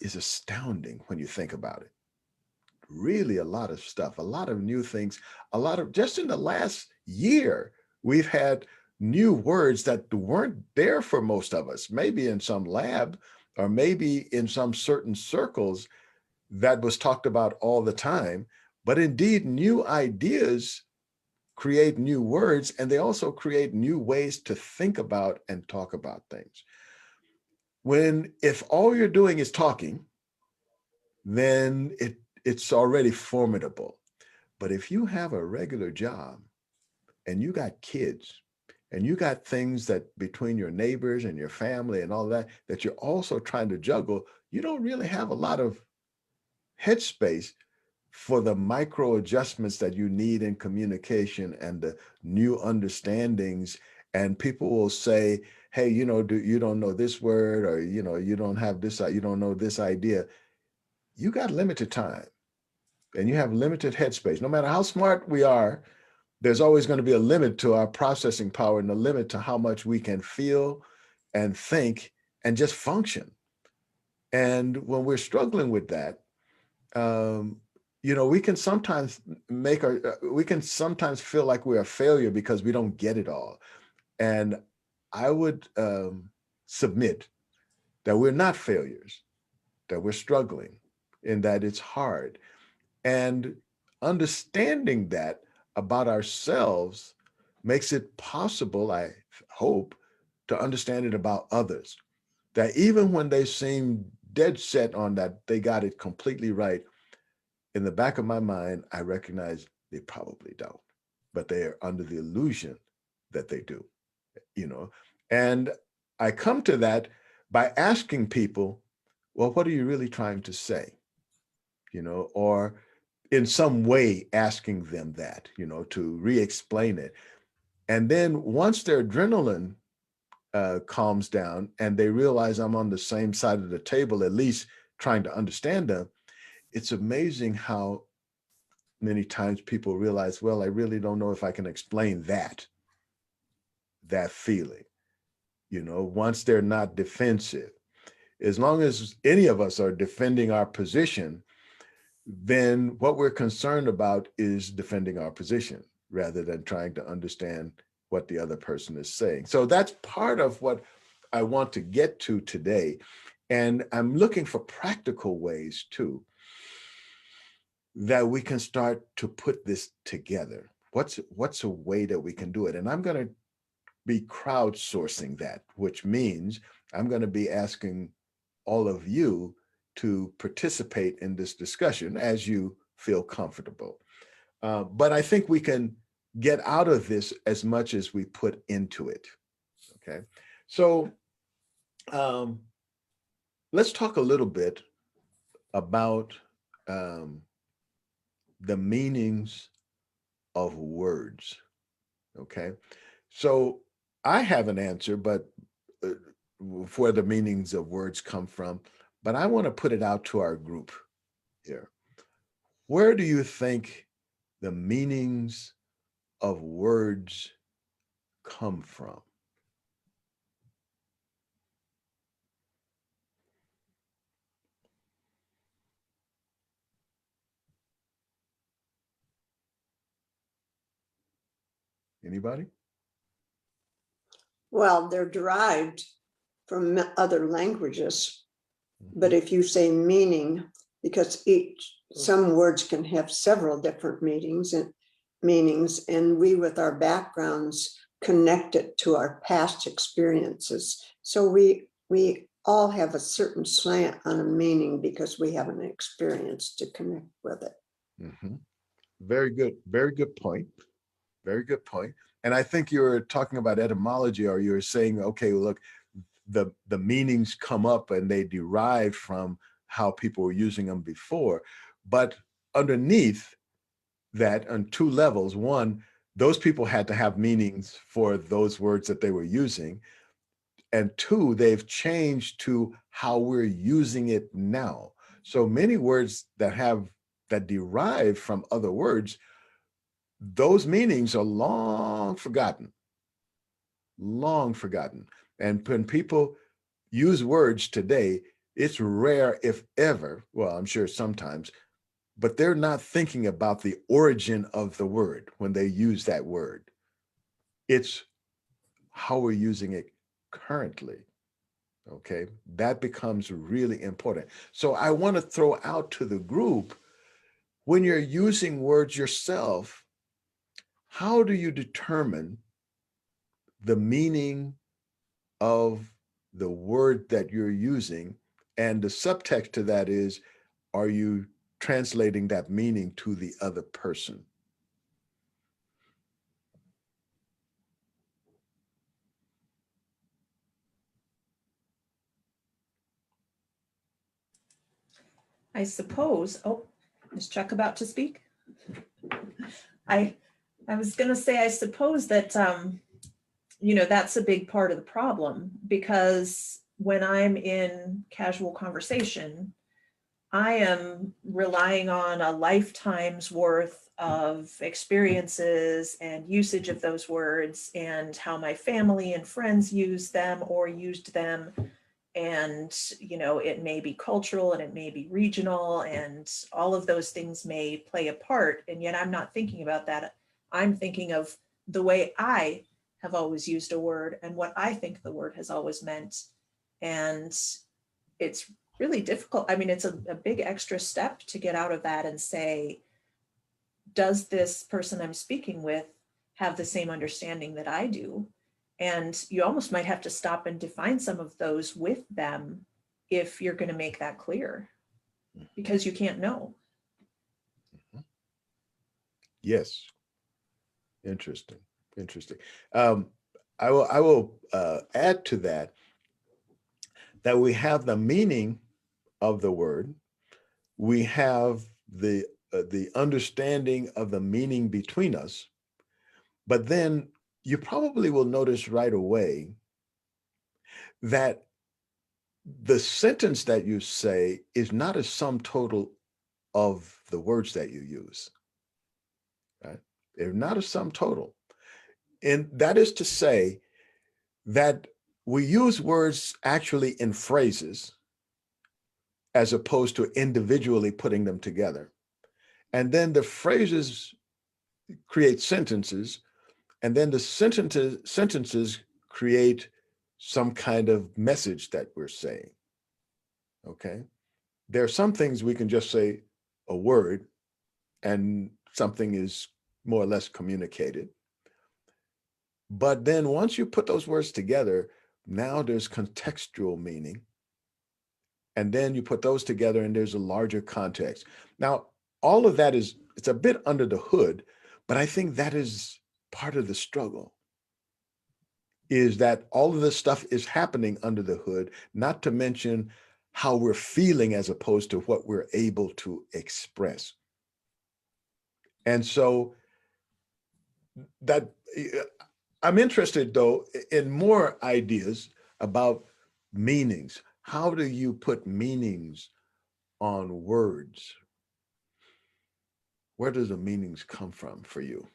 is astounding when you think about it. Really a lot of stuff, a lot of new things, a lot of, just in the last year, we've had new words that weren't there for most of us, maybe in some lab or maybe in some certain circles that was talked about all the time. But indeed, new ideas create new words, and they also create new ways to think about and talk about things. If all you're doing is talking, then it's already formidable. But if you have a regular job and you got kids and you got things that between your neighbors and your family and all that, that you're also trying to juggle, you don't really have a lot of headspace for the micro adjustments that you need in communication and the new understandings. And people will say, hey, you don't know this word, or, you don't have this, you don't know this idea. You got limited time and you have limited headspace. No matter how smart we are, there's always going to be a limit to our processing power and a limit to how much we can feel and think and just function. And when we're struggling with that, we can sometimes we can sometimes feel like we're a failure because we don't get it all. And I would submit that we're not failures, that we're struggling, and that it's hard. And understanding that about ourselves makes it possible, I hope, to understand it about others. That even when they seem dead set on that they got it completely right, in the back of my mind, I recognize they probably don't, but they are under the illusion that they do, And I come to that by asking people, well, what are you really trying to say? Or in some way asking them that, to re-explain it. And then once their adrenaline calms down and they realize I'm on the same side of the table, at least trying to understand them, it's amazing how many times people realize, well, I really don't know if I can explain that feeling, once they're not defensive. As long as any of us are defending our position, then what we're concerned about is defending our position rather than trying to understand what the other person is saying. So that's part of what I want to get to today. And I'm looking for practical ways too that we can start to put this together. What's a way that we can do it? And I'm going to be crowdsourcing that, which means I'm going to be asking all of you to participate in this discussion as you feel comfortable. But I think we can get out of this as much as we put into it. Okay. So let's talk a little bit about the meanings of words. Okay. So I have an answer, but where the meanings of words come from, but I want to put it out to our group here. Where do you think the meanings of words come from? Anybody? Well, they're derived from other languages. But if you say meaning, because some words can have several different meanings, and we with our backgrounds connect it to our past experiences. So we all have a certain slant on a meaning because we have an experience to connect with it. Mm-hmm. Very good. Very good point. Very good point. And I think you were talking about etymology, or you were saying, okay, look, the meanings come up and they derive from how people were using them before. But underneath that, on two levels, one, those people had to have meanings for those words that they were using. And two, they've changed to how we're using it now. So many words that derive from other words, those meanings are long forgotten. And when people use words today, It's rare, if ever, well, I'm sure sometimes, but they're not thinking about the origin of the word when they use that word. It's how we're using it currently. Okay, that becomes really important. So I want to throw out to the group, when you're using words yourself, how do you determine the meaning of the word that you're using? And the subtext to that is, are you translating that meaning to the other person? I suppose, oh, is Chuck about to speak? I was going to say, I suppose that, you know, that's a big part of the problem, because when I'm in casual conversation, I am relying on a lifetime's worth of experiences and usage of those words, and how my family and friends use them or used them. And, you know, it may be cultural and it may be regional, and all of those things may play a part. And yet I'm not thinking about that. I'm thinking of the way I have always used a word and what I think the word has always meant. And it's really difficult. I mean, it's a big extra step to get out of that and say, does this person I'm speaking with have the same understanding that I do? And you almost might have to stop and define some of those with them if you're going to make that clear, because you can't know. Yes. Interesting. Interesting. I will add to that we have the meaning of the word. We have the understanding of the meaning between us. But then you probably will notice right away that the sentence that you say is not a sum total of the words that you use, right? They're not a sum total. And that is to say that we use words actually in phrases as opposed to individually putting them together. And then the phrases create sentences, and then the sentences create some kind of message that we're saying. Okay. There are some things we can just say a word and something is more or less communicated. But then once you put those words together, now there's contextual meaning. And then you put those together and there's a larger context. Now, all of that it's a bit under the hood, but I think that is part of the struggle, is that all of this stuff is happening under the hood, not to mention how we're feeling as opposed to what we're able to express. And so that I'm interested, though, in more ideas about meanings. How do you put meanings on words? Where does the meanings come from for you?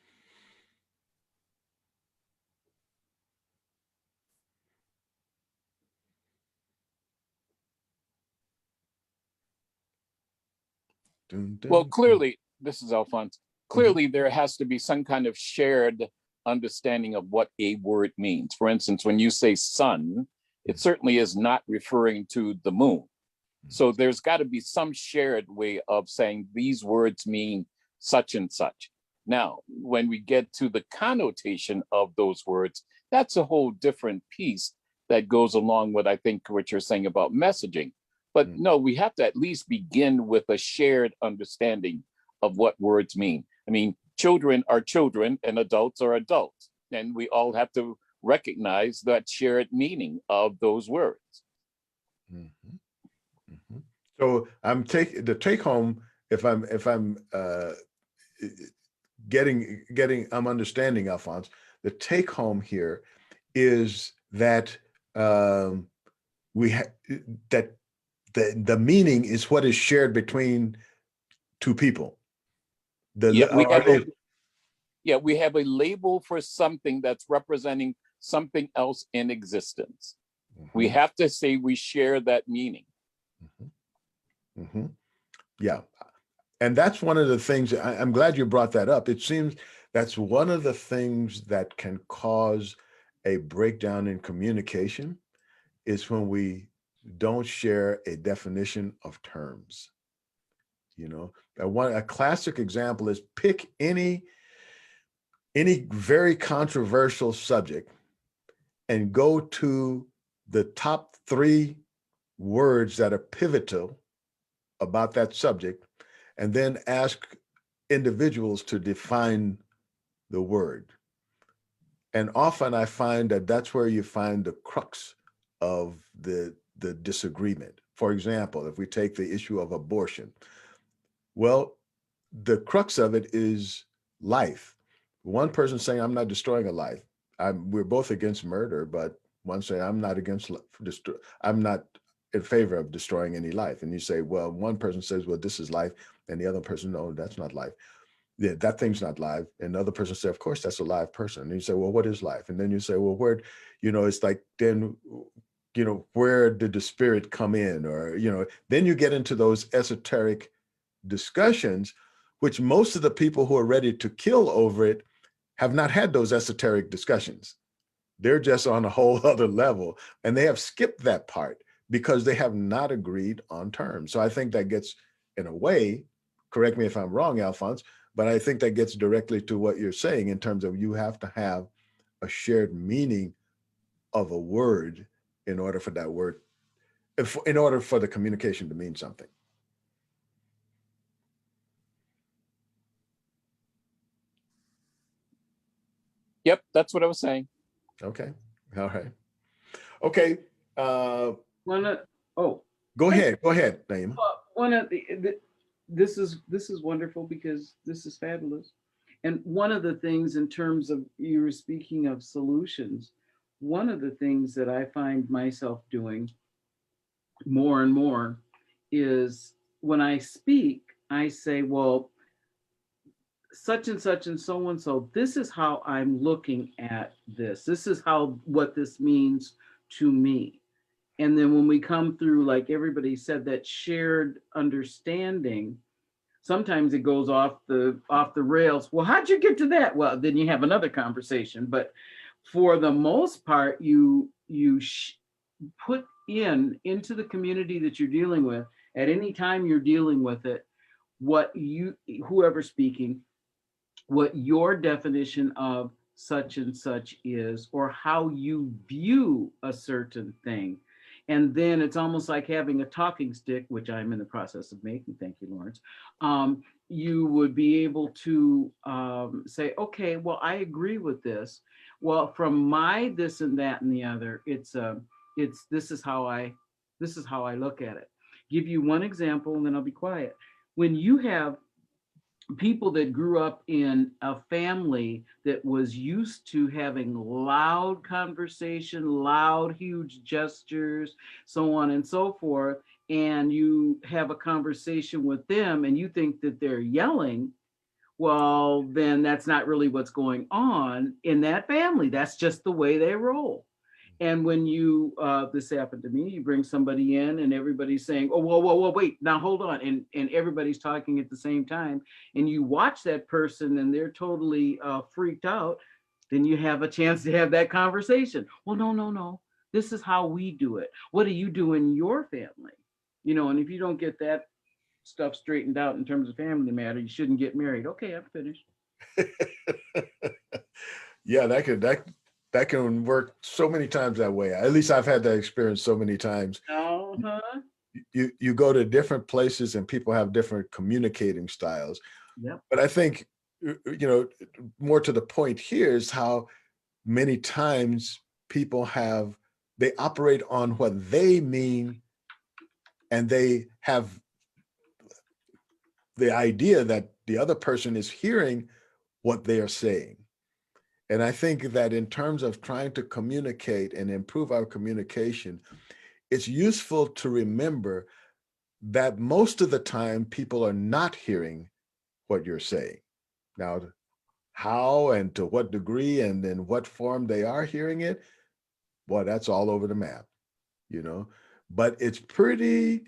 Dun, Well, dun, dun. clearly, this is Alphonse. Clearly, there has to be some kind of shared understanding of what a word means. For instance, when you say sun, it certainly is not referring to the moon. So there's got to be some shared way of saying these words mean such and such. Now, when we get to the connotation of those words, that's a whole different piece that goes along with, I think, what you're saying about messaging. But no, we have to at least begin with a shared understanding of what words mean. I mean, children are children and adults are adults. And we all have to recognize that shared meaning of those words. Mhm. Mhm. So I'm taking the take home. If I'm I'm understanding, Alphonse. The take home here is that we have that the meaning is what is shared between two people. Yeah, we have They, we have a label for something that's representing something else in existence. We have to say we share that meaning. Mhm. Yeah. And that's one of the things, I'm glad you brought that up. It seems that's one of the things that can cause a breakdown in communication is when we don't share a definition of terms. You know, a classic example is pick any very controversial subject and go to the top 3 words that are pivotal about that subject, and then ask individuals to define the word. And often I find that that's where you find the crux of the disagreement. For example, if we take the issue of abortion, well, the crux of it is life. One person saying, I'm not destroying a life. We're both against murder, but one saying, I'm not in favor of destroying any life. And you say, well, one person says, well, this is life. And the other person, no, that's not life. Yeah, that thing's not live. And the other person said, of course, that's a live person. And you say, well, what is life? And then you say, well, where, it's like, then, where did the spirit come in? Or, then you get into those esoteric discussions, which most of the people who are ready to kill over it have not had those esoteric discussions. They're just on a whole other level, and they have skipped that part because they have not agreed on terms. So I think that gets, in a way, correct me if I'm wrong, Alphonse, but I think that gets directly to what you're saying in terms of you have to have a shared meaning of a word in order for that word, in order for the communication to mean something. Yep, that's what I was saying. Okay. All right. Okay. One of, oh, Go ahead. Go ahead, Naima. one of this is wonderful because this is fabulous. And one of the things in terms of you were speaking of solutions, one of the things that I find myself doing more and more is when I speak, I say, well, such and such and so, this is how I'm looking at this. This is what this means to me. And then when we come through, like everybody said, that shared understanding, sometimes it goes off the rails. Well, how'd you get to that? Well, then you have another conversation. But for the most part, you put into the community that you're dealing with at any time you're dealing with it, whoever's speaking, what your definition of such and such is, or how you view a certain thing. And then it's almost like having a talking stick, which I'm in the process of making. Thank you, Lawrence. You would be able to say, okay, well, I agree with this. Well, from my this and that and the other, this is how I look at it. Give you one example, and then I'll be quiet. When you have people that grew up in a family that was used to having loud conversation, loud, huge gestures, so on and so forth, and you have a conversation with them and you think that they're yelling, well, then that's not really what's going on in that family. That's just the way they roll. And when this happened to me, you bring somebody in and everybody's saying, oh, whoa, wait, now hold on. And everybody's talking at the same time. And you watch that person and they're totally freaked out. Then you have a chance to have that conversation. Well, no. This is how we do it. What do you do in your family? And if you don't get that stuff straightened out in terms of family matter, you shouldn't get married. Okay, I'm finished. Yeah, that can work so many times that way. At least I've had that experience so many times. Uh-huh. You go to different places and people have different communicating styles. Yep. But I think, more to the point here is how many times people they operate on what they mean, and they have the idea that the other person is hearing what they are saying. And I think that in terms of trying to communicate and improve our communication, it's useful to remember that most of the time people are not hearing what you're saying. Now, how and to what degree and in what form they are hearing it, boy, that's all over the map, But it's pretty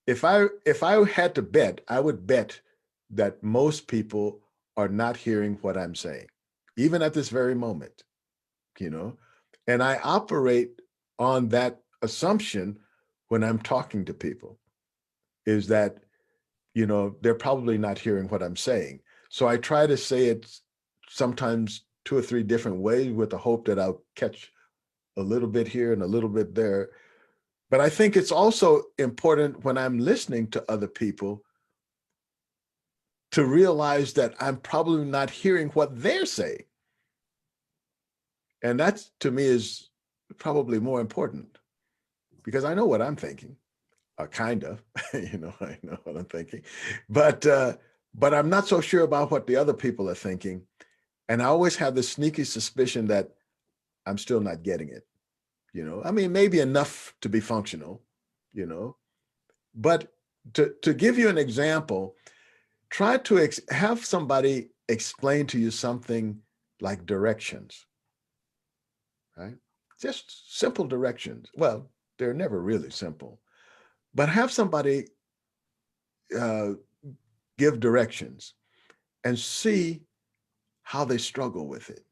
if I had to bet, I would bet that most people are not hearing what I'm saying, even at this very moment, you know, and I operate on that assumption when I'm talking to people, is that, you know, they're probably not hearing what I'm saying. So I try to say it sometimes 2 or 3 different ways with the hope that I'll catch a little bit here and a little bit there. But I think it's also important when I'm listening to other people to realize that I'm probably not hearing what they're saying. And that to me is probably more important, because I know what I'm thinking, kind of, you know, I know what I'm thinking, but I'm not so sure about what the other people are thinking. And I always have this sneaky suspicion that I'm still not getting it, you know, I mean, maybe enough to be functional, you know, but to give you an example, try to have somebody explain to you something like directions, right? Just simple directions. Well, they're never really simple, but have somebody uh, give directions and see how they struggle with it,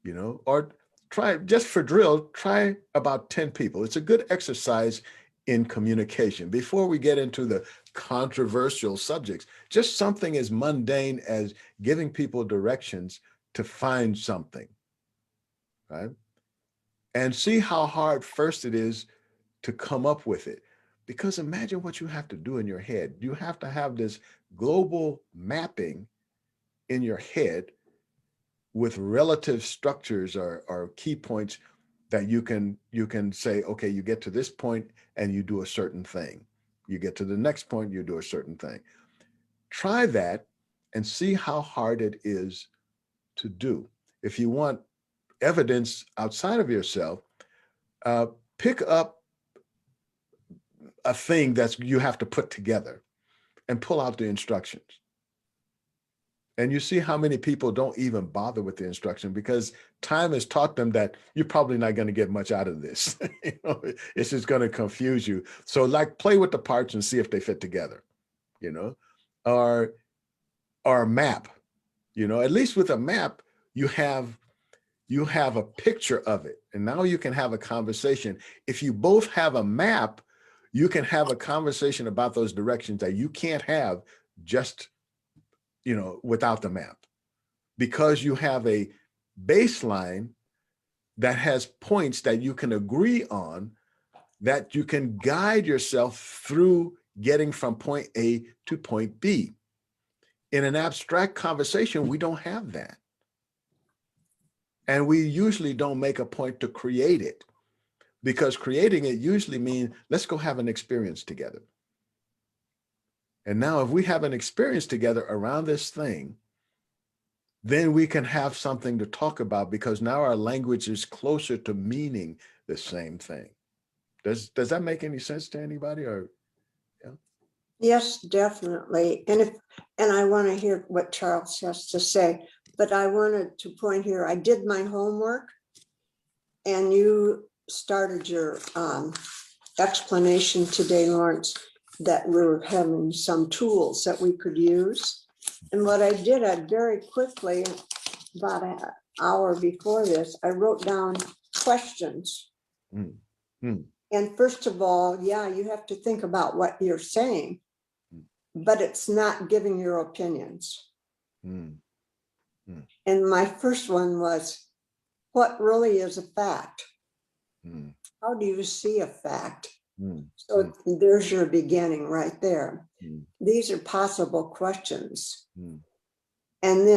you know, or try, just for drill, try about 10 people. It's a good exercise in communication. Before we get into the controversial subjects, just something as mundane as giving people directions to find something, right? And see how hard first it is to come up with it. Because imagine what you have to do in your head. You have to have this global mapping in your head with relative structures or key points that you can say, okay, you get to this point and you do a certain thing. You get to the next point, you do a certain thing. Try that and see how hard it is to do. If you want evidence outside of yourself, uh, pick up a thing that you have to put together and pull out the instructions. And you see how many people don't even bother with the instruction because time has taught them that you're probably not going to get much out of this. You know, it's just going to confuse you. So like play with the parts and see if they fit together, you know, or a map, you know, at least with a map, you have a picture of it. And now you can have a conversation. If you both have a map, you can have a conversation about those directions that you can't have just, you know, without the map, because you have a baseline that has points that you can agree on, that you can guide yourself through getting from point A to point B. In an abstract conversation, we don't have that. And we usually don't make a point to create it, because creating it usually means let's go have an experience together. And now if we have an experience together around this thing, then we can have something to talk about, because now our language is closer to meaning the same thing. Does that make any sense to anybody? Or yeah? Yes, definitely. And I want to hear what Charles has to say, but I wanted to point here, I did my homework and you started your explanation today, Lawrence, that we're having some tools that we could use. And what I did, I very quickly, about an hour before this, I wrote down questions. Mm. Mm. And first of all, yeah, you have to think about what you're saying, but it's not giving your opinions. Mm. Mm. And my first one was, what really is a fact? Mm. How do you see a fact? Mm. So there's your beginning right there. Mm. These are possible questions. Mm. And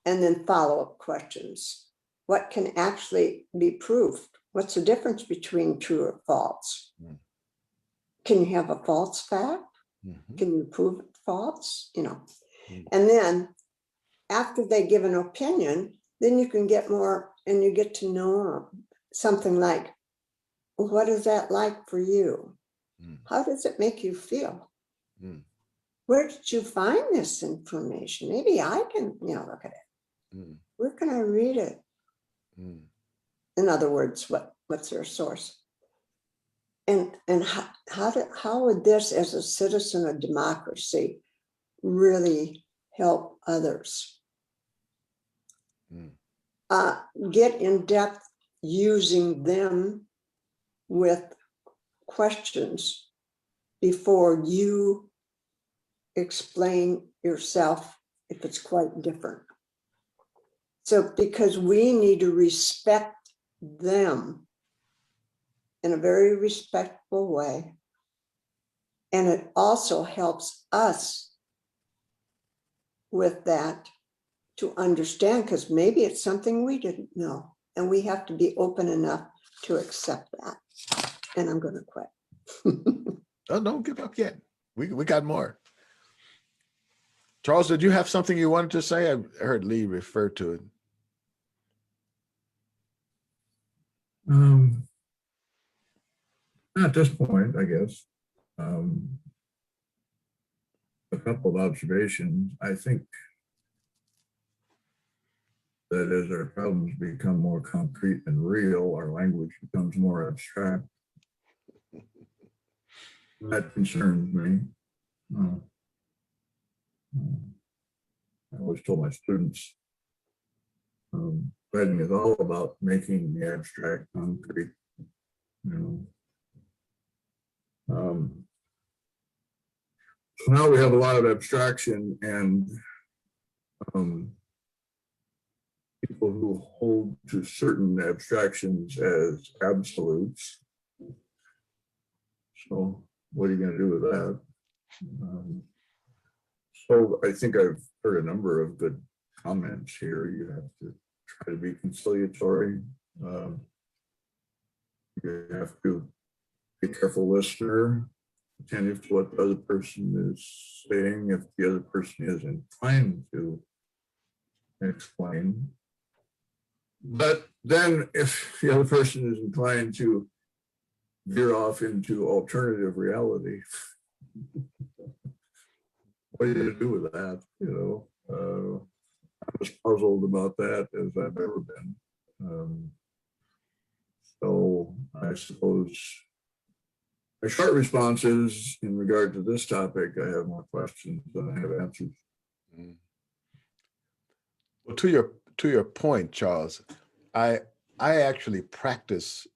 then follow-up questions. What can actually be proved? What's the difference between true or false? Mm. Can you have a false fact? Mm-hmm. Can you prove it false? You know, Mm. and then after they give an opinion, then you can get more and you get to know something like, what is that like for you? Mm. How does it make you feel? Mm. Where did you find this information? Maybe I can, look at it. Mm. Where can I read it? Mm. In other words, what's their source? And how would this, as a citizen of democracy, really help others? Mm. Get in depth using them with questions before you explain yourself if it's quite different. So, because we need to respect them in a very respectful way. And it also helps us with that to understand, because maybe it's something we didn't know, and we have to be open enough to accept that. And I'm going to quit. Oh, don't give up yet. We got more. Charles, did you have something you wanted to say? I heard Lee refer to it. At this point, I guess. A couple of observations. I think that as our problems become more concrete and real, our language becomes more abstract. That concerns me. I always told my students, writing is all about making the abstract concrete. You know. So now we have a lot of abstraction, and people who hold to certain abstractions as absolutes. So what are you going to do with that? So I think I've heard a number of good comments here. You have to try to be conciliatory. You have to be a careful listener, attentive to what the other person is saying. If the other person is inclined to explain. But then if the other person is inclined to veer off into alternative reality, what are you going to do with that? You know, I'm as puzzled about that as I've ever been. So I suppose my short response is, in regard to this topic, I have more questions than I have answers. Well, to your point, Charles, I actually practice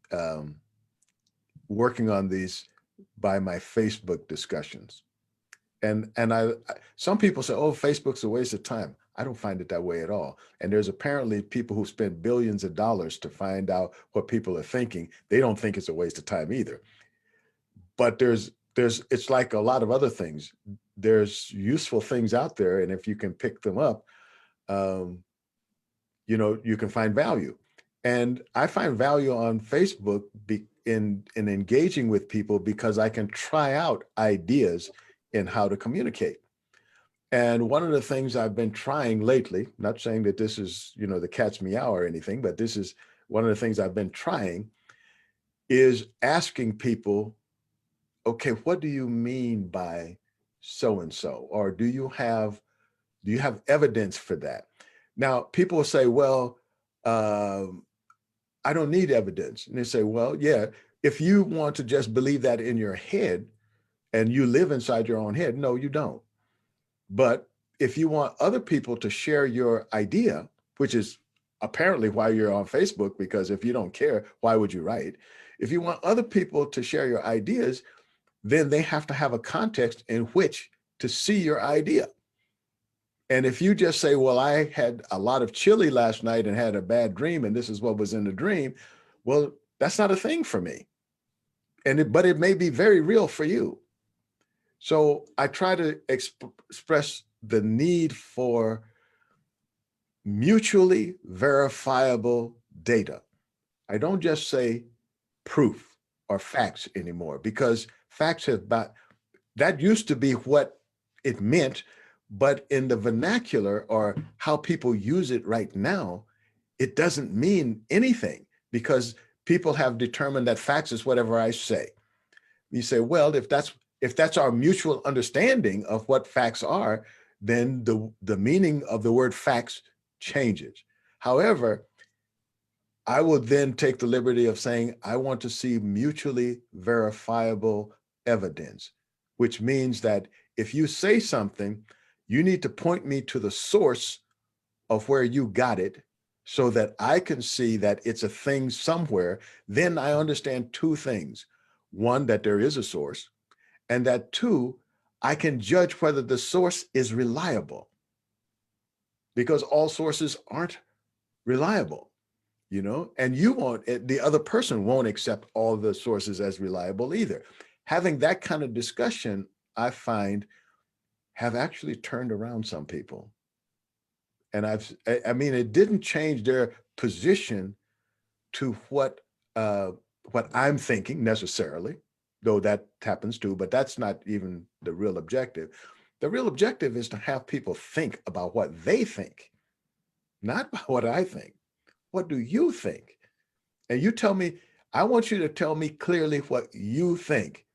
working on these by my Facebook discussions. And some people say, oh, Facebook's a waste of time. I don't find it that way at all. And there's apparently people who spend billions of dollars to find out what people are thinking. They don't think it's a waste of time either. But it's like a lot of other things. There's useful things out there, and if you can pick them up, you know, you can find value. And I find value on Facebook in engaging with people because I can try out ideas in how to communicate. And one of the things I've been trying lately, not saying that this is, you know, the cat's meow or anything, but this is one of the things I've been trying, is asking people, okay, what do you mean by so-and-so? Or do you have evidence for that? Now, people will say, well, I don't need evidence. And they say, well, yeah, if you want to just believe that in your head and you live inside your own head, no, you don't. But if you want other people to share your idea, which is apparently why you're on Facebook, because if you don't care, why would you write? If you want other people to share your ideas, then they have to have a context in which to see your idea. And if you just say, well, I had a lot of chili last night and had a bad dream, and this is what was in the dream, well, that's not a thing for me. But it may be very real for you. So I try to express the need for mutually verifiable data. I don't just say proof or facts anymore, because facts that used to be what it meant, but in the vernacular or how people use it right now, it doesn't mean anything, because people have determined that facts is whatever I say. You say, well, if that's our mutual understanding of what facts are, then the meaning of the word facts changes. However, I will then take the liberty of saying, I want to see mutually verifiable evidence, which means that if you say something, you need to point me to the source of where you got it so that I can see that it's a thing somewhere. Then I understand two things. One, that there is a source, and that two, I can judge whether the source is reliable, because all sources aren't reliable, you know, and you won't, the other person won't accept all the sources as reliable either. Having that kind of discussion, I find, have actually turned around some people. And I mean, it didn't change their position to what I'm thinking necessarily, though that happens too, but that's not even the real objective. The real objective is to have people think about what they think, not about what I think. What do you think? And you tell me, I want you to tell me clearly what you think,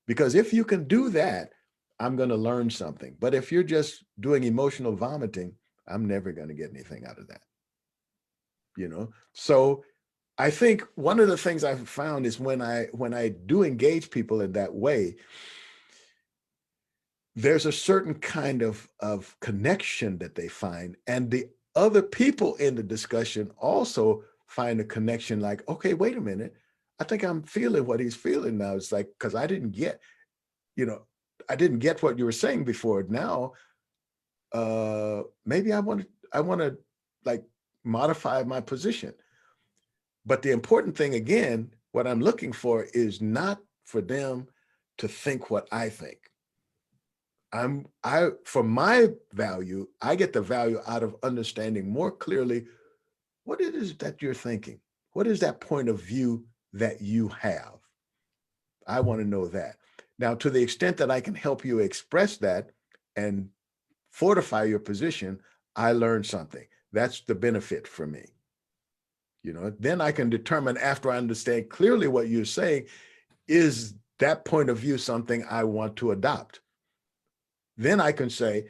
because if you can do that, I'm going to learn something. But if you're just doing emotional vomiting, I'm never going to get anything out of that. You know, so I think one of the things I've found is when I do engage people in that way, there's a certain kind of connection that they find, and the other people in the discussion also find a connection. Like, okay, wait a minute, I think I'm feeling what he's feeling now. It's like, because I didn't get, you know, I didn't get what you were saying before. Now, maybe I want to like modify my position. But the important thing, again, what I'm looking for is not for them to think what I think. For my value, I get the value out of understanding more clearly what it is that you're thinking. What is that point of view that you have? I want to know that. Now, to the extent that I can help you express that and fortify your position, I learned something. That's the benefit for me. You know, then I can determine, after I understand clearly what you're saying, is that point of view something I want to adopt? Then I can say,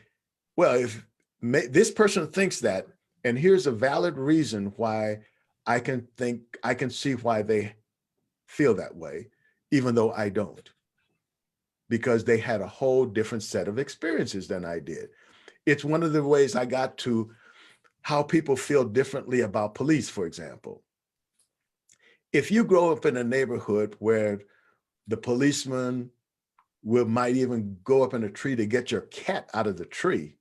well, if this person thinks that, and here's a valid reason why I can see why they feel that way, even though I don't, because they had a whole different set of experiences than I did. It's one of the ways I got to how people feel differently about police, for example. If you grow up in a neighborhood where the policeman might even go up in a tree to get your cat out of the tree,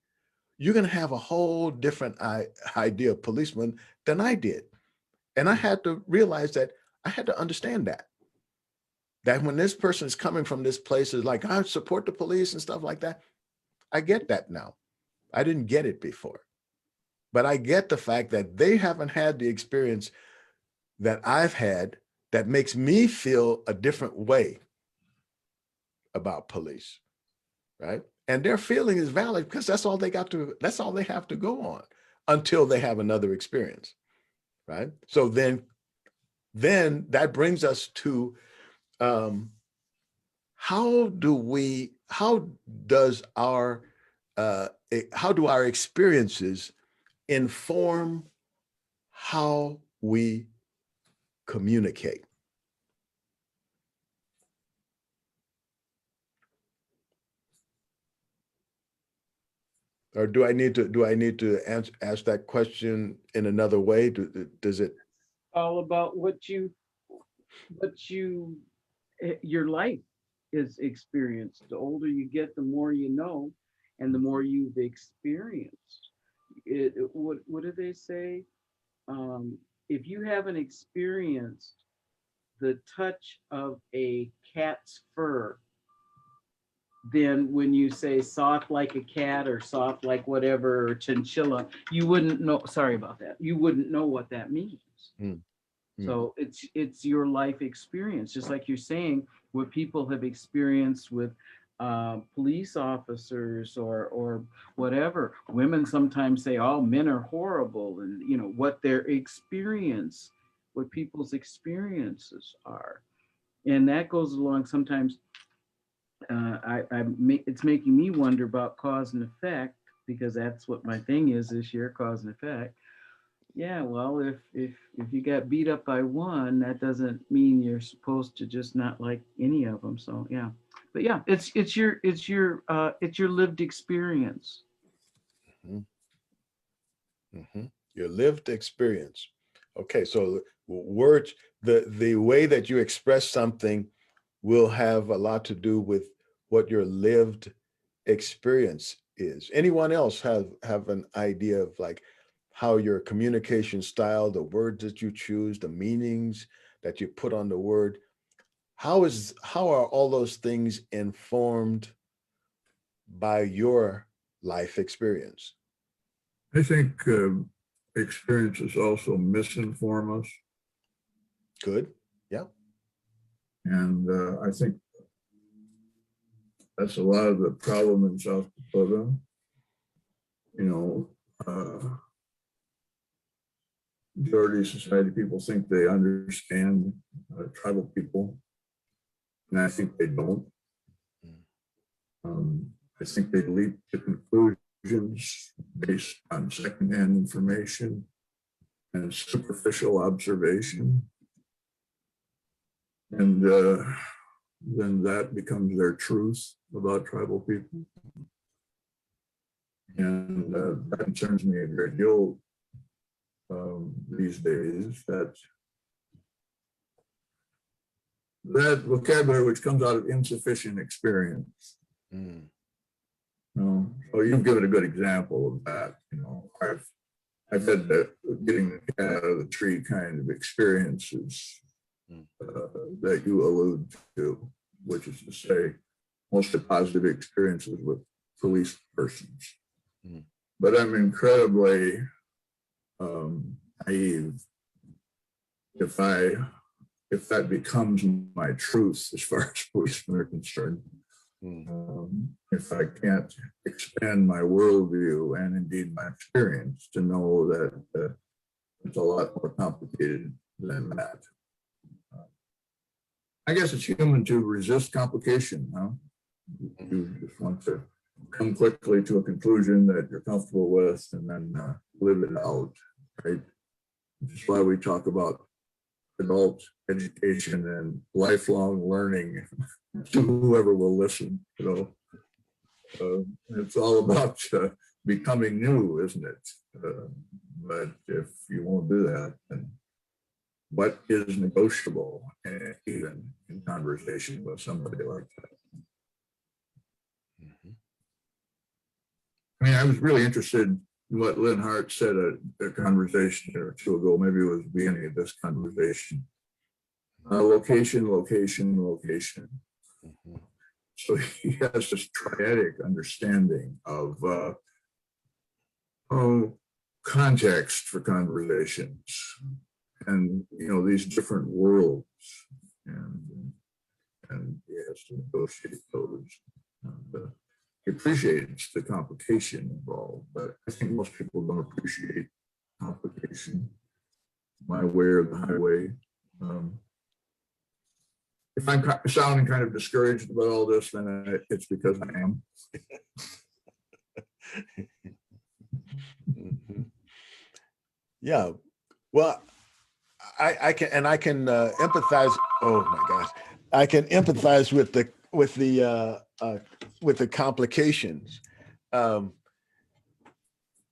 you're going to have a whole different idea of policeman than I did. And I had to realize that I had to understand that when this person is coming from this place is like, I support the police and stuff like that. I get that now. I didn't get it before, but I get the fact that they haven't had the experience that I've had that makes me feel a different way about police, right? And their feeling is valid because that's all they have to go on until they have another experience, right? So then that brings us to how do our experiences inform how we communicate? Or do I need to ask that question in another way? Does it? All about what you your life is experienced. The older you get, the more you know, and the more you've experienced. What do they say? If you haven't experienced the touch of a cat's fur, then when you say soft like a cat or soft like whatever, or chinchilla, you wouldn't know. Sorry about that. You wouldn't know what that means. Mm, mm, So it's your life experience, just like you're saying, what people have experienced with police officers or whatever. Women sometimes say, "Oh, men are horrible," and you know what their experience, what people's experiences are, and that goes along sometimes. It's making me wonder about cause and effect, because that's what my thing is this year, cause and effect. Yeah, well, if you got beat up by one, that doesn't mean you're supposed to just not like any of them. So yeah, but yeah, it's your lived experience. Mhm, mhm. Your lived experience. Okay, so words, the way that you express something will have a lot to do with what your lived experience is. Anyone else have an idea of like how your communication style, the words that you choose, the meanings that you put on the word, how are all those things informed by your life experience? I think experiences also misinform us. Good. Yeah. And I think that's a lot of the problem in South Dakota. You know, majority society people think they understand tribal people, and I think they don't. I think they leap to conclusions based on secondhand information and superficial observation. And then that becomes their truth about tribal people. And that concerns me a great deal these days, that vocabulary which comes out of insufficient experience. Mm. You know, so you've given a good example of that. You know, I've had that getting the cat out of the tree kind of experiences that you allude to, which is to say, mostly positive experiences with police persons. Mm. But I'm incredibly naive if that becomes my truth as far as policemen are concerned. If I can't expand my worldview and indeed my experience to know that it's a lot more complicated than that. I guess it's human to resist complication, huh? You just want to come quickly to a conclusion that you're comfortable with and then live it out, right? Which is why we talk about adult education and lifelong learning to whoever will listen. You know, it's all about becoming new, isn't it? But if you won't do that, then what is negotiable, even in conversation with somebody like that? Mhm. I mean, I was really interested in what Lynn Hart said at a conversation or two ago. Maybe it was the beginning of this conversation. Location, location, location. Mhm. So he has this triadic understanding of context for conversations, and you know these different worlds, and he has to negotiate those. And, he appreciates the complication involved, but I think most people don't appreciate complication. My way or the highway. If I'm sounding kind of discouraged about all this, then it's because I am. Mhm. Yeah. Well, I can empathize. Oh my gosh, I can empathize with the complications, um,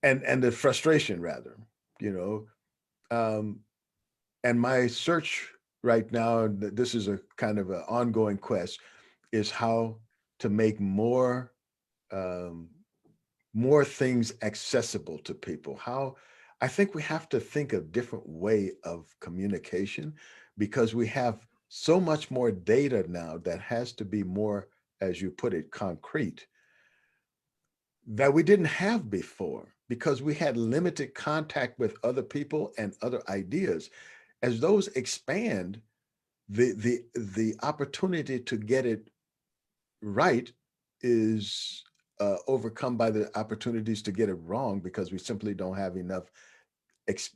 and the frustration rather. You know, and my search right now, and this is a kind of an ongoing quest, is how to make um, more things accessible to people. How I think we have to think a different way of communication because we have so much more data now that has to be more, as you put it, concrete that we didn't have before because we had limited contact with other people and other ideas. As those expand, the opportunity to get it right is overcome by the opportunities to get it wrong because we simply don't have enough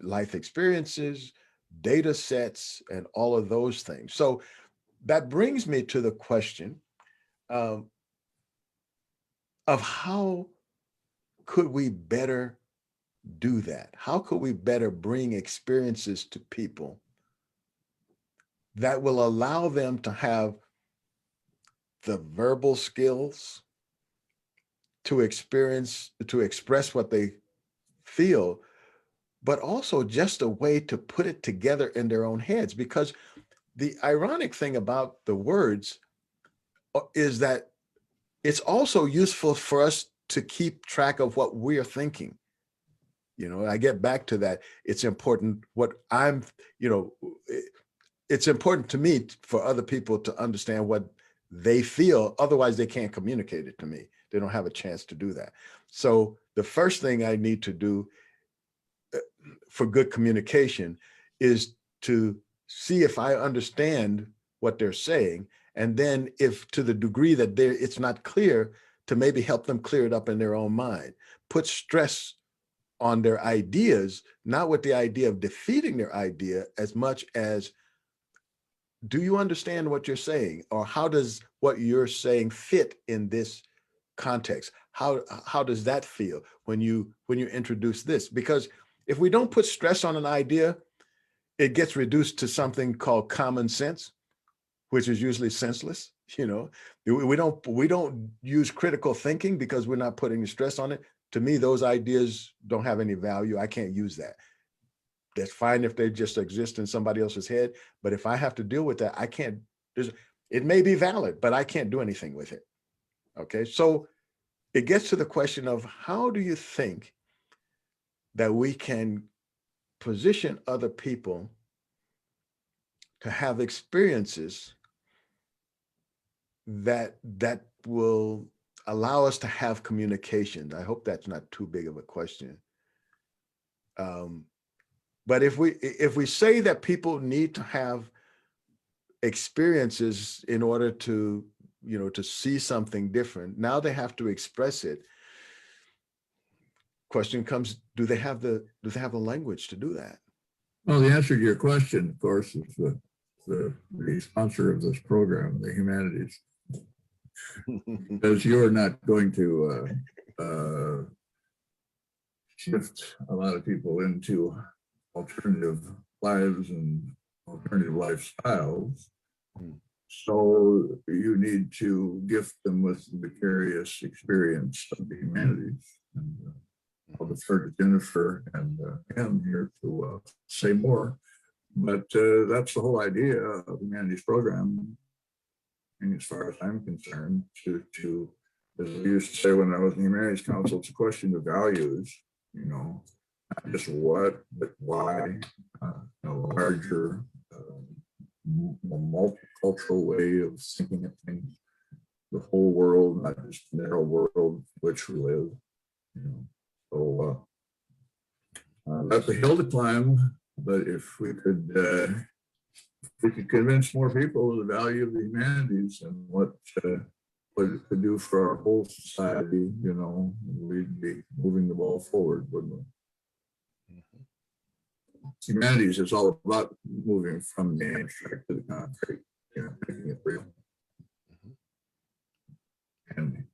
life experiences, data sets, and all of those things. So that brings me to the question um, of how could we better do that? How could we better bring experiences to people that will allow them to have the verbal skills to express what they feel, but also just a way to put it together in their own heads? Because the ironic thing about the words is that it's also useful for us to keep track of what we're thinking. You know, I get back to that. It's important what I'm, you know, it's important to me for other people to understand what they feel. Otherwise, they can't communicate it to me. They don't have a chance to do that. So the first thing I need to do for good communication is to see if I understand what they're saying. And then if to the degree that it's not clear, to maybe help them clear it up in their own mind. Put stress on their ideas, not with the idea of defeating their idea as much as, do you understand what you're saying? Or how does what you're saying fit in this context? How does that feel when you introduce this? Because if we don't put stress on an idea, it gets reduced to something called common sense, which is usually senseless. You know, we don't use critical thinking because we're not putting the stress on it. To me, those ideas don't have any value. I can't use that. That's fine if they just exist in somebody else's head. But if I have to deal with that, I can't, it may be valid, but I can't do anything with it. Okay, so it gets to the question of, how do you think that we can position other people to have experiences that will allow us to have communication? I hope that's not too big of a question. But if we say that people need to have experiences in order to, you know, to see something different, now they have to express it. Question comes, do they have the language to do that? Well, the answer to your question, of course, is the sponsor of this program, the humanities, because you're not going to shift a lot of people into alternative lives and alternative lifestyles. So you need to gift them with the vicarious experience of the humanities. And I'll defer to Jennifer and Em here to say more. But that's the whole idea of the humanities program. And as far as I'm concerned, to as I used to say when I was in the Humanities Council, it's a question of values, you know, not just what, but why, a larger, multicultural way of thinking of things, the whole world, not just the narrow world in which we live, you know. So that's a hill to climb, but if we could convince more people of the value of the humanities and what it could do for our whole society, you know, we'd be moving the ball forward, wouldn't we? Humanities is all about moving from the abstract to the concrete, you know, making it real. And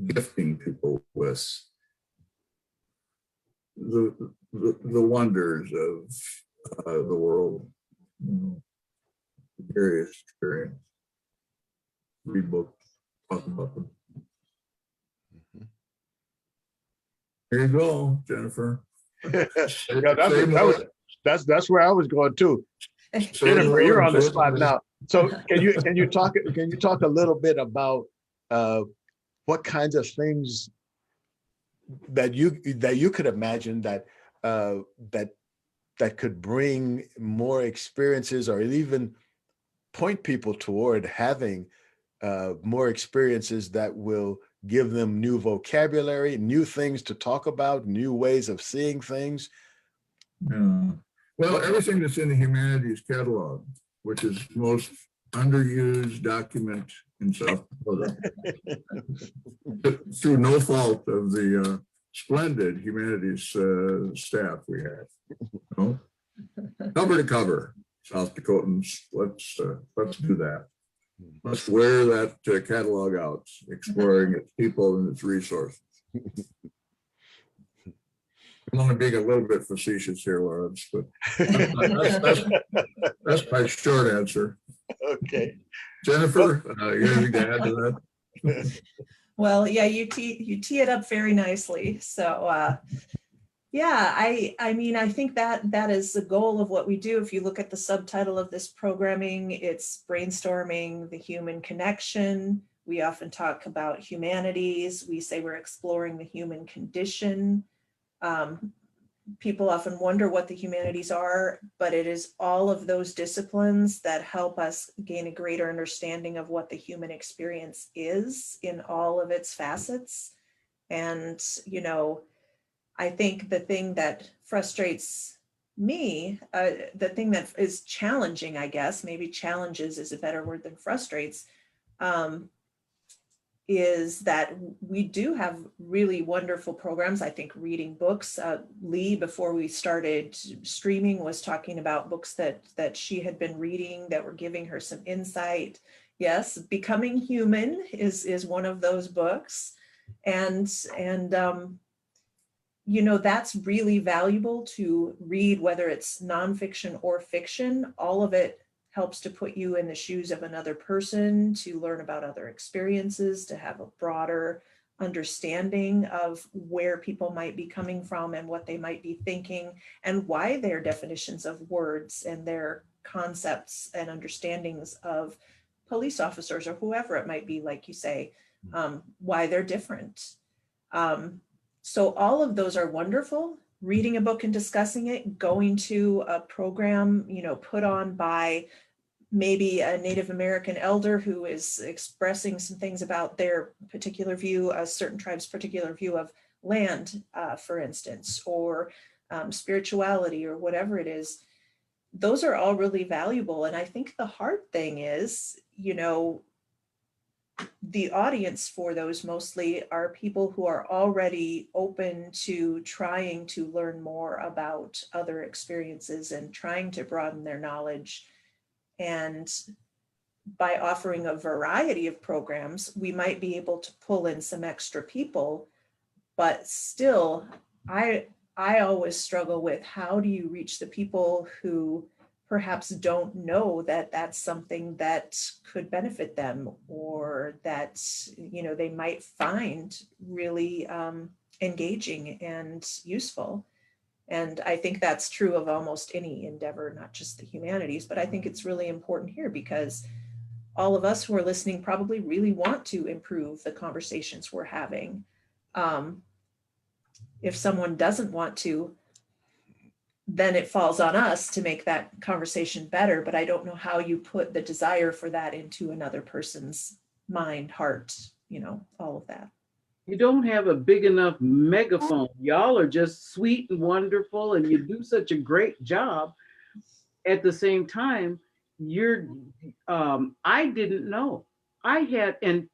gifting people with the wonders of the world, you know, various experience. Read books, talk about them. Here you go, Jennifer. Yeah, that's where I was going too. Jennifer, you're on the spot now. So can you talk a little bit about what kinds of things that you could imagine that could bring more experiences, or even point people toward having more experiences that will give them new vocabulary, new things to talk about, new ways of seeing things? Yeah. Well, everything that's in the humanities catalog, which is the most underused document in South Dakota, through no fault of the splendid humanities staff we have. You know? Cover to cover, South Dakotans, let's do that. Let's wear that catalog out, exploring its people and its resources. I'm only being a little bit facetious here, Lawrence, but that's my short answer. Okay. Jennifer, you have anything to add to that? Well, yeah, you tee it up very nicely. So yeah, I mean, I think that is the goal of what we do. If you look at the subtitle of this programming, it's brainstorming the human connection. We often talk about humanities. We say we're exploring the human condition. People often wonder what the humanities are, but it is all of those disciplines that help us gain a greater understanding of what the human experience is in all of its facets. And, you know, I think the thing that frustrates me, the thing that is challenging, I guess, maybe challenges is a better word than frustrates, is that we do have really wonderful programs. I think reading books, Lee, before we started streaming, was talking about books that she had been reading that were giving her some insight. Yes, Becoming Human is one of those books. And you know, that's really valuable to read, whether it's nonfiction or fiction. All of it helps to put you in the shoes of another person, to learn about other experiences, to have a broader understanding of where people might be coming from and what they might be thinking, and why their definitions of words and their concepts and understandings of police officers or whoever it might be, like you say, why they're different. So all of those are wonderful. Reading a book and discussing it, going to a program, you know, put on by maybe a Native American elder who is expressing some things about their particular view, a certain tribe's particular view of land, for instance, or spirituality or whatever it is. Those are all really valuable. And I think the hard thing is, you know, the audience for those mostly are people who are already open to trying to learn more about other experiences and trying to broaden their knowledge. And by offering a variety of programs, we might be able to pull in some extra people, but still, I always struggle with, how do you reach the people who perhaps don't know that that's something that could benefit them, or that, you know, they might find really engaging and useful. And I think that's true of almost any endeavor, not just the humanities, but I think it's really important here because all of us who are listening probably really want to improve the conversations we're having. If someone doesn't want to, then it falls on us to make that conversation better. But I don't know how you put the desire for that into another person's mind, heart, you know, all of that. You don't have a big enough megaphone. Y'all are just sweet and wonderful, and you do such a great job. At the same time, I didn't know. I had, and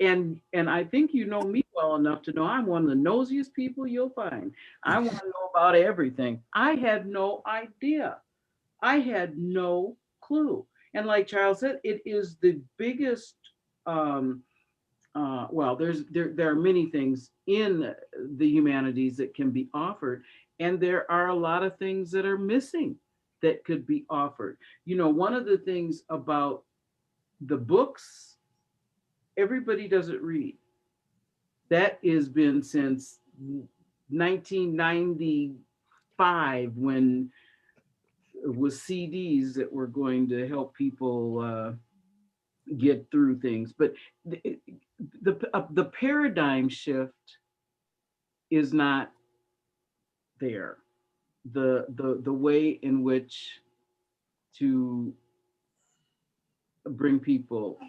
I think you know me well enough to know I'm one of the nosiest people you'll find. I want to know about everything. I had no idea. I had no clue. And like Charles said, it is the biggest, well, there are many things in the humanities that can be offered, and there are a lot of things that are missing that could be offered. You know, one of the things about the books, everybody doesn't read. That has been since 1995, when it was CDs that were going to help people get through things. But the paradigm shift is not there. The way in which to bring people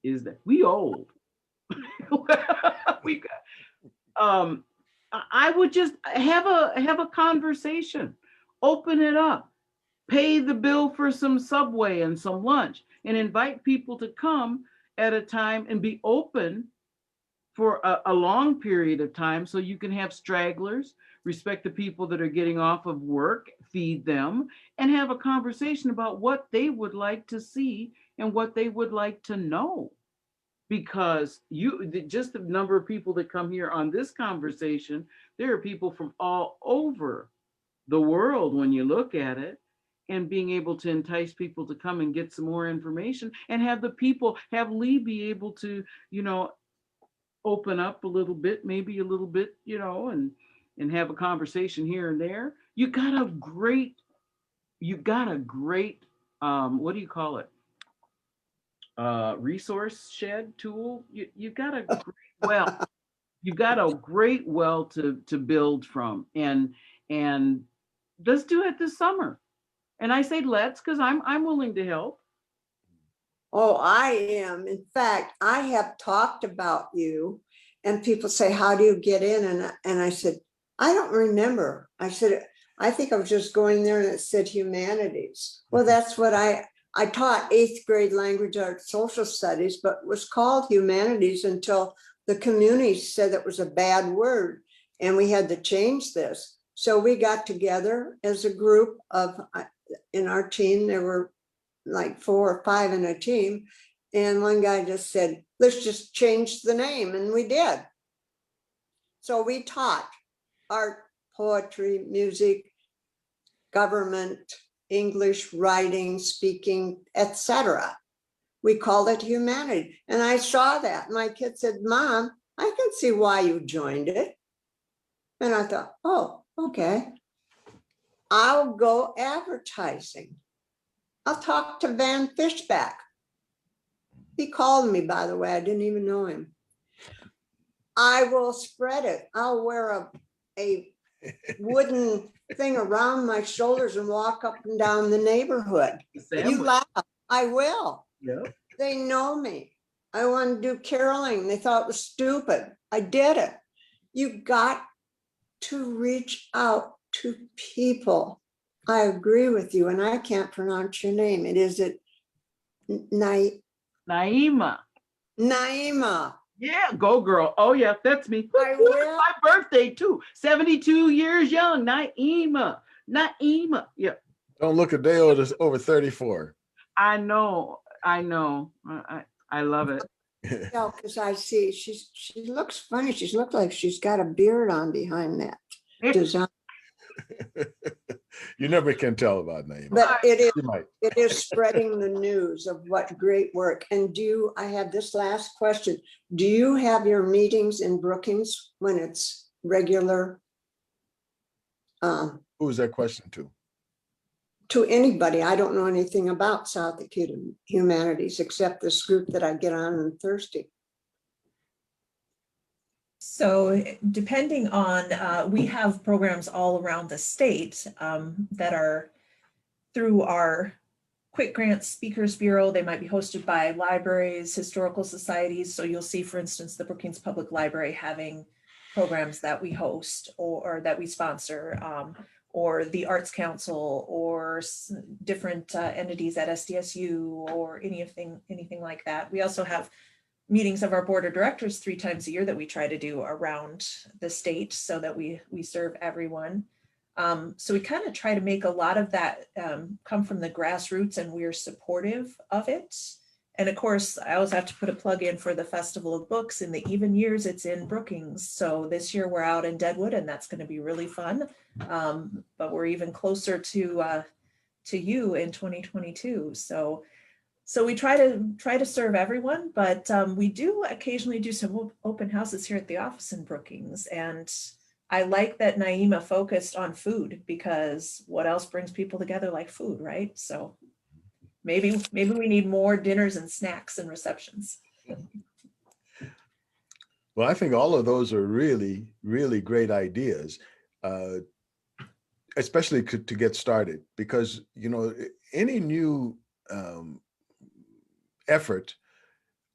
is that we old. we I would just have a conversation, open it up, pay the bill for some Subway and some lunch, and invite people to come at a time and be open for a long period of time, so you can have stragglers, respect the people that are getting off of work, feed them, and have a conversation about what they would like to see and what they would like to know. because just the number of people that come here on this conversation, there are people from all over the world when you look at it, and being able to entice people to come and get some more information, and have Lee be able to, open up a little bit, maybe a little bit, and have a conversation here and there. You got a great, what do you call it? Resource shed tool. You've got a great well. You've got a great well to build from, and let's do it this summer. And I say let's because I'm willing to help. Oh, I am. In fact, I have talked about you, and people say, how do you get in? And I said, I don't remember. I said, I think I was just going there and it said humanities. Well, that's what I taught 8th grade language arts social studies, but it was called humanities until the community said it was a bad word and we had to change this. So we got together as a group of, in our team, there were like 4 or 5 in a team. And one guy just said, let's just change the name. And we did. So we taught art, poetry, music, government, English, writing, speaking, etc. We called it humanity. And I saw that. My kid said, Mom, I can see why you joined it. And I thought, oh, okay. I'll go advertising. I'll talk to Van Fishback. He called me, by the way. I didn't even know him. I will spread it. I'll wear a wooden thing around my shoulders and walk up and down the neighborhood. You laugh. I will. Yep. They know me. I want to do caroling. They thought it was stupid. I did it. You got to reach out to people. I agree with you, and I can't pronounce your name. Is it Naima? Naima. Yeah, go girl. Oh yeah, that's me. I will. My birthday too. 72 years young. Naima. Yeah. Don't look a day over 34. I know. I love it. Yeah, because I see she looks funny. She looks like she's got a beard on behind that design. You never can tell about Naima. But You might. it is spreading the news of what great work. And I have this last question. Do you have your meetings in Brookings when it's regular? Who is that question to? To anybody. I don't know anything about South Dakota Humanities except this group that I get on Thursday. So depending on, we have programs all around the state that are through our Quick Grants Speakers Bureau. They might be hosted by libraries, historical societies. So you'll see, for instance, the Brookings Public Library having programs that we host or that we sponsor, or the Arts Council, or different entities at SDSU, or anything like that. We also have meetings of our board of directors 3 times a year that we try to do around the state so that we serve everyone. So we kind of try to make a lot of that come from the grassroots, and we're supportive of it. And of course, I always have to put a plug in for the Festival of Books. In the even years, it's in Brookings. So this year we're out in Deadwood, and that's going to be really fun. But we're even closer to you in 2022. So we try to serve everyone, but we do occasionally do some open houses here at the office in Brookings. And I like that Naima focused on food, because what else brings people together like food, right? So maybe we need more dinners and snacks and receptions. Well, I think all of those are really, really great ideas, especially to get started, because, any new effort,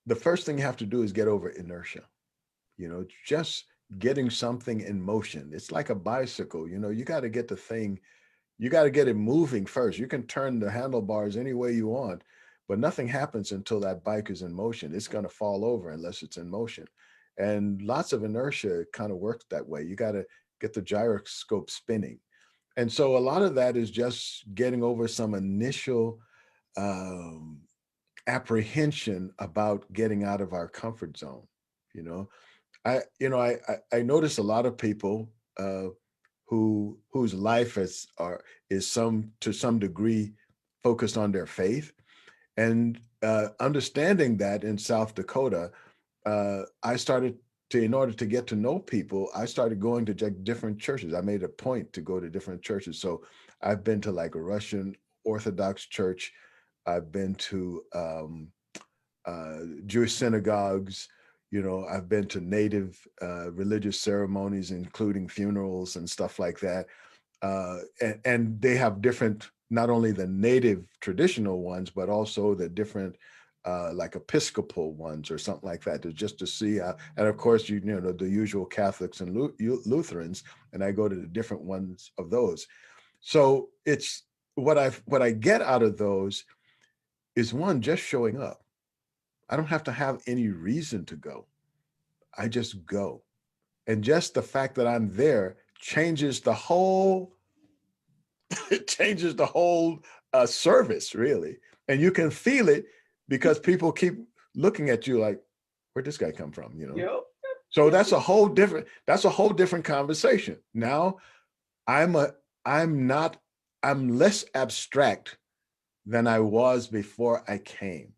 the first thing you have to do is get over inertia. Just getting something in motion. It's like a bicycle. You got to get the thing, you got to get it moving first. You can turn the handlebars any way you want, but nothing happens until that bike is in motion. It's going to fall over unless it's in motion. And lots of inertia kind of works that way. You got to get the gyroscope spinning. And so a lot of that is just getting over some initial apprehension about getting out of our comfort zone. You know, I notice a lot of people whose life is to some degree focused on their faith, and understanding that in South Dakota, I started to, in order to get to know people, I started going to different churches. I made a point to go to different churches. So I've been to like a Russian Orthodox church. I've been to Jewish synagogues. You know, I've been to native religious ceremonies, including funerals and stuff like that. And they have different, not only the native traditional ones, but also the different like Episcopal ones or something like that, just to see. And of course, you know, the usual Catholics and Lutherans, and I go to the different ones of those. So it's what I get out of those is, one, just showing up. I don't have to have any reason to go. I just go. And just the fact that I'm there changes the whole, it changes the whole service, really. And you can feel it because people keep looking at you like, where'd this guy come from? You know? Yep. So that's a whole different conversation. Now I'm less abstract than I was before I came.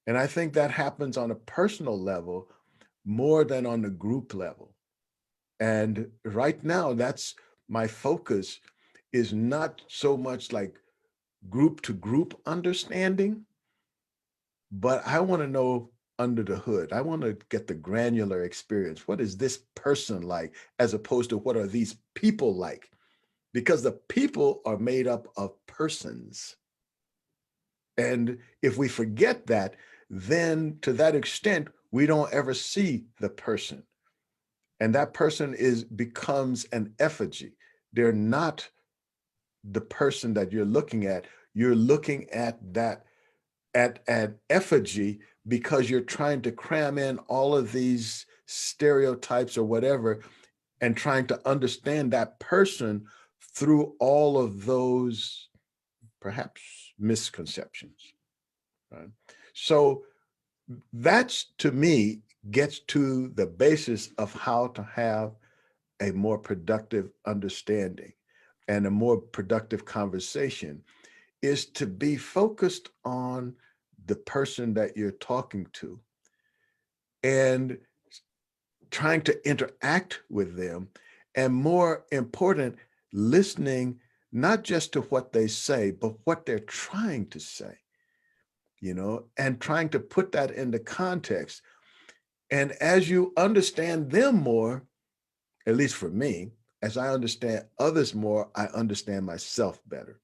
And I think that happens on a personal level more than on the group level. And right now, that's my focus, is not so much like group to group understanding, but I want to know under the hood. I want to get the granular experience. What is this person like, as opposed to what are these people like? Because the people are made up of persons. And if we forget that, then to that extent, we don't ever see the person. And that person becomes an effigy. They're not the person that you're looking at. You're looking at that, at an effigy, because you're trying to cram in all of these stereotypes or whatever, and trying to understand that person through all of those perhaps misconceptions. Right? So that's, to me, gets to the basis of how to have a more productive understanding and a more productive conversation, is to be focused on the person that you're talking to and trying to interact with them, and more important, listening not just to what they say, but what they're trying to say, you know, and trying to put that into context. And as you understand them more, at least for me, as I understand others more, I understand myself better.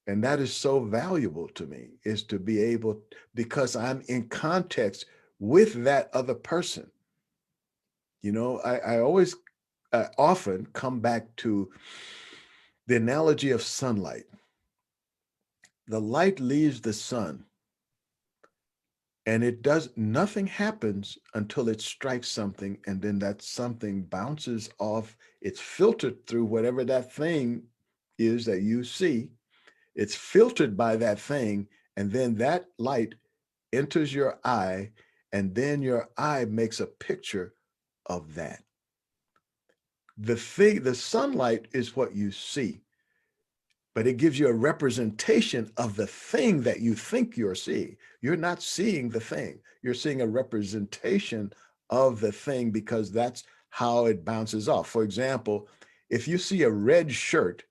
And that is so valuable to me, is to be able, because I'm in context with that other person. You know, I always often come back to the analogy of sunlight. The light leaves the sun, and nothing happens until it strikes something, and then that something bounces off. It's filtered through whatever that thing is that you see. It's filtered by that thing, and then that light enters your eye, and then your eye makes a picture of that. The sunlight is what you see, but it gives you a representation of the thing that you think you're seeing. You're not seeing the thing. You're seeing a representation of the thing, because that's how it bounces off. For example, if you see a red shirt,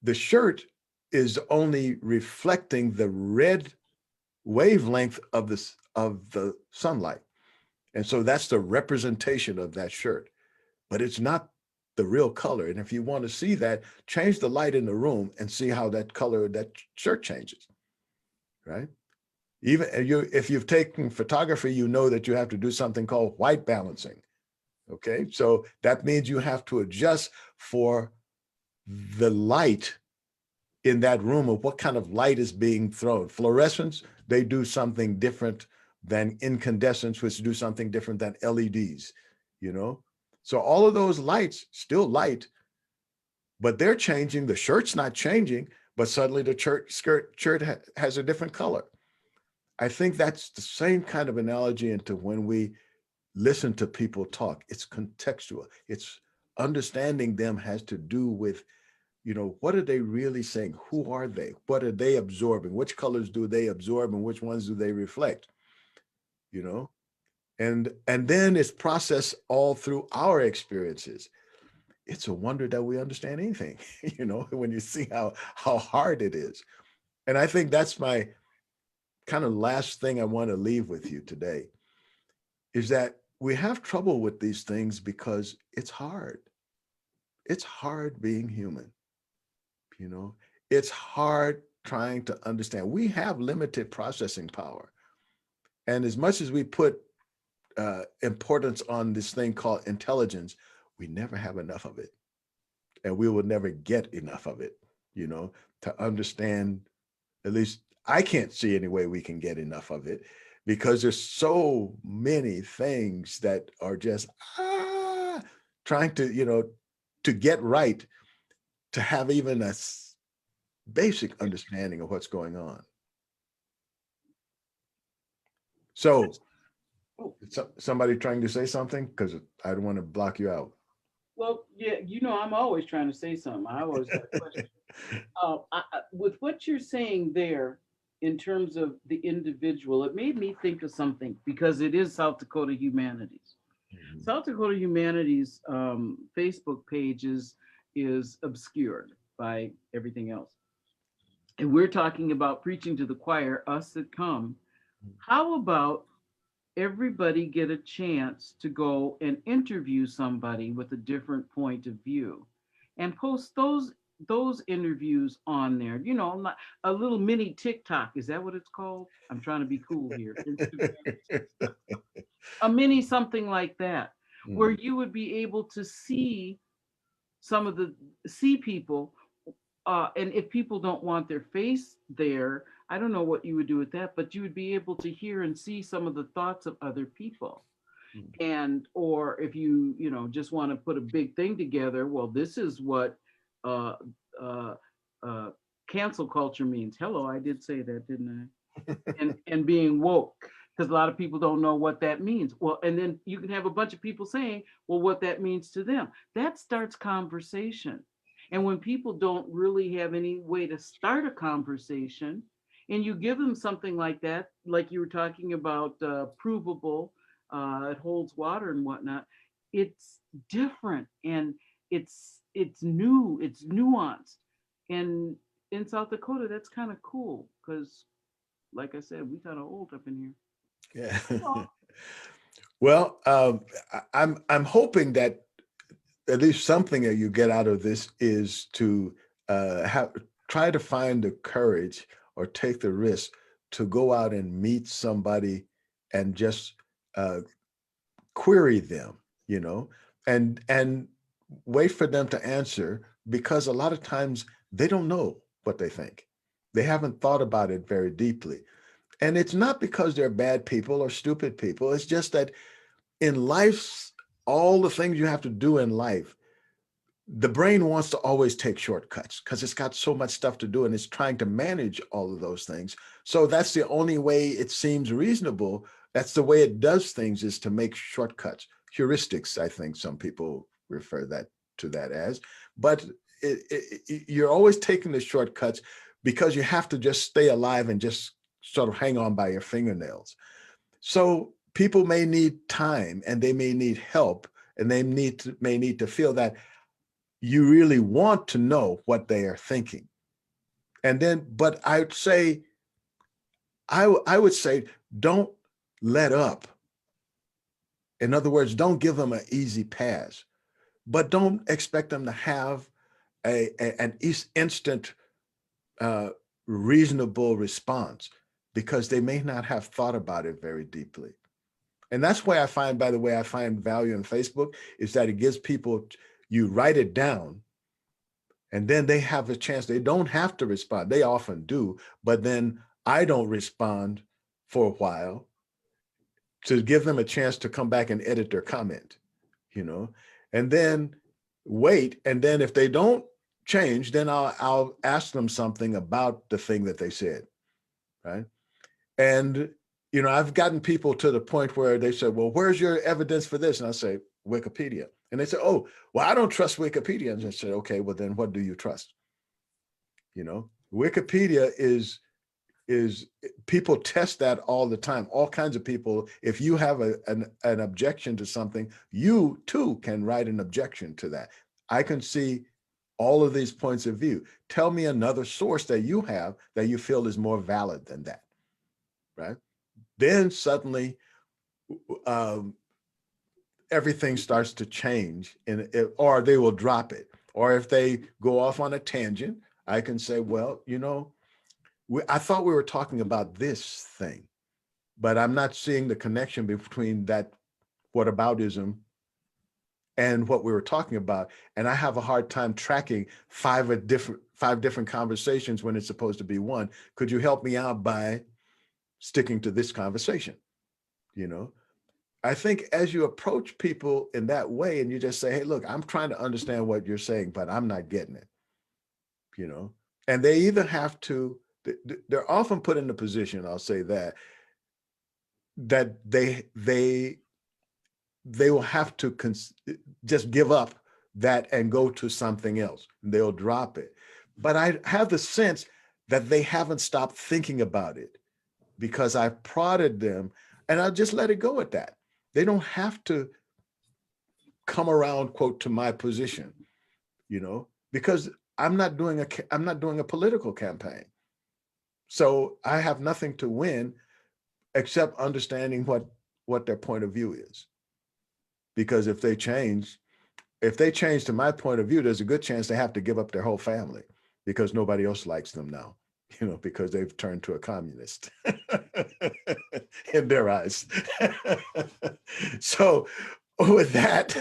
the shirt is only reflecting the red wavelength of the sunlight. And so that's the representation of that shirt, but it's not the real color. And if you want to see that, change the light in the room and see how that color of that shirt changes, right? Even if you've taken photography, you know that you have to do something called white balancing. Okay, so that means you have to adjust for the light in that room, of what kind of light is being thrown. Fluorescents, they do something different than incandescents, which do something different than LEDs, you know? So all of those lights, still light, but they're changing. The shirt's not changing, but suddenly the shirt has a different color. I think that's the same kind of analogy into when we listen to people talk. It's contextual. It's understanding them has to do with, what are they really saying? Who are they? What are they absorbing? Which colors do they absorb and which ones do they reflect? And then it's processed all through our experiences. It's a wonder that we understand anything, when you see how hard it is. And I think that's my kind of last thing I want to leave with you today, is that we have trouble with these things because it's hard. It's hard being human. It's hard trying to understand. We have limited processing power. And as much as we put importance on this thing called intelligence, we never have enough of it. And we will never get enough of it, to understand. At least I can't see any way we can get enough of it, because there's so many things that are just trying to, to get right, to have even a basic understanding of what's going on. So, somebody trying to say something? Because I don't want to block you out. Well, yeah, I'm always trying to say something. I always got a question. With what you're saying there, in terms of the individual, it made me think of something, because it is South Dakota Humanities. Mhm. South Dakota Humanities Facebook page is obscured by everything else. And we're talking about preaching to the choir, us that come. How about everybody get a chance to go and interview somebody with a different point of view, and post those interviews on there? Not a little mini TikTok. Is that what it's called? I'm trying to be cool here. A mini something like that, where you would be able to see people, and if people don't want their face there, I don't know what you would do with that, but you would be able to hear and see some of the thoughts of other people. And or if you just want to put a big thing together, well, this is what uh uh uh cancel culture means. Hello, I did say that, didn't I? And being woke, because a lot of people don't know what that means. Well, and then you can have a bunch of people saying, well, what that means to them. That starts conversation. And when people don't really have any way to start a conversation, and you give them something like that, like you were talking about, provable, it holds water and whatnot, it's different, and it's new, it's nuanced. And in South Dakota, that's kind of cool, because like I said, we kind of old up in here. Yeah. Well, I'm hoping that at least something that you get out of this is to try to find the courage or take the risk to go out and meet somebody and just query them, and wait for them to answer, because a lot of times they don't know what they think. They haven't thought about it very deeply. And it's not because they're bad people or stupid people. It's just that in life, all the things you have to do in life, the brain wants to always take shortcuts because it's got so much stuff to do and it's trying to manage all of those things. So that's the only way it seems reasonable. That's the way it does things, is to make shortcuts. Heuristics, I think some people refer to that as. But you're always taking the shortcuts because you have to just stay alive and just sort of hang on by your fingernails. So people may need time, and they may need help, and they may need to feel that you really want to know what they are thinking. And then, but I would say, don't let up. In other words, don't give them an easy pass, but don't expect them to have an instant reasonable response, because they may not have thought about it very deeply. And that's why I find, by the way, I find value in Facebook is that it gives people, you write it down, and then they have a chance. They don't have to respond. They often do, but then I don't respond for a while to give them a chance to come back and edit their comment, and then wait. And then if they don't change, then I'll ask them something about the thing that they said, right? And, you know, I've gotten people to the point where they said, well, where's your evidence for this? And I say, Wikipedia. And they say, oh, well, I don't trust Wikipedia. And I said, okay, well, then what do you trust? You know, Wikipedia is people test that all the time. All kinds of people, if you have an objection to something, you too can write an objection to that. I can see all of these points of view. Tell me another source that you have that you feel is more valid than that, right? Then suddenly everything starts to change, or they will drop it. Or if they go off on a tangent, I can say, well, you know, I thought we were talking about this thing, but I'm not seeing the connection between that whataboutism and what we were talking about. And I have a hard time tracking five different conversations when it's supposed to be one. Could you help me out by sticking to this conversation? You know, I think as you approach people in that way and you just say, hey, look, I'm trying to understand what you're saying, but I'm not getting it, you know, and they either have to, they're often put in the position, I'll say that they will have to just give up that and go to something else. They'll drop it. But I have the sense that they haven't stopped thinking about it because I prodded them, and I'll just let it go at that. They don't have to come around, quote, to my position, you know, because I'm not doing a political campaign. So I have nothing to win except understanding what their point of view is. Because if they change to my point of view, there's a good chance they have to give up their whole family because nobody else likes them now, you know, because they've turned to a communist in their eyes. So with that,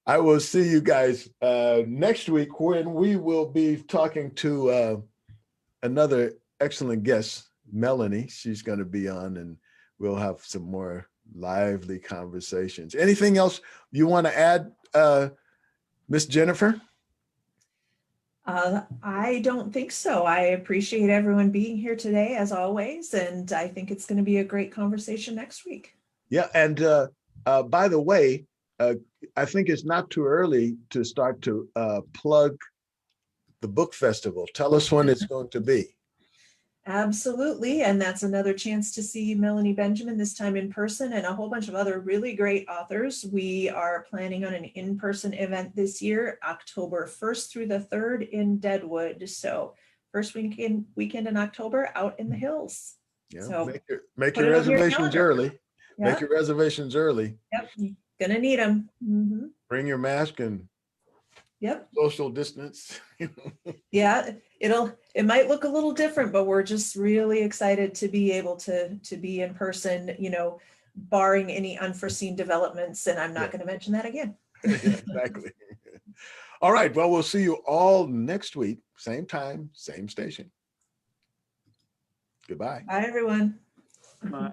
I will see you guys next week when we will be talking to another excellent guest, Melanie. She's going to be on, and we'll have some more lively conversations. Anything else you want to add, Miss Jennifer? I don't think so. I appreciate everyone being here today, as always, and I think it's going to be a great conversation next week. Yeah, and by the way, I think it's not too early to start to plug the book festival. Tell us when it's going to be. Absolutely. And that's another chance to see Melanie Benjamin, this time in person, and a whole bunch of other really great authors. We are planning on an in-person event this year, October 1st through the 3rd in Deadwood. So first weekend in October out in the hills. Yeah, So make put your it on your reservations calendar. early. Yeah. Make your reservations early. Yep. You're gonna need them. Bring your mask and Yep. social distance. Yeah, it might look a little different, but we're just really excited to be able to be in person, you know, barring any unforeseen developments. And I'm not going to mention that again. Yeah, exactly. All right. Well, we'll see you all next week. Same time, same station. Goodbye. Bye, everyone. My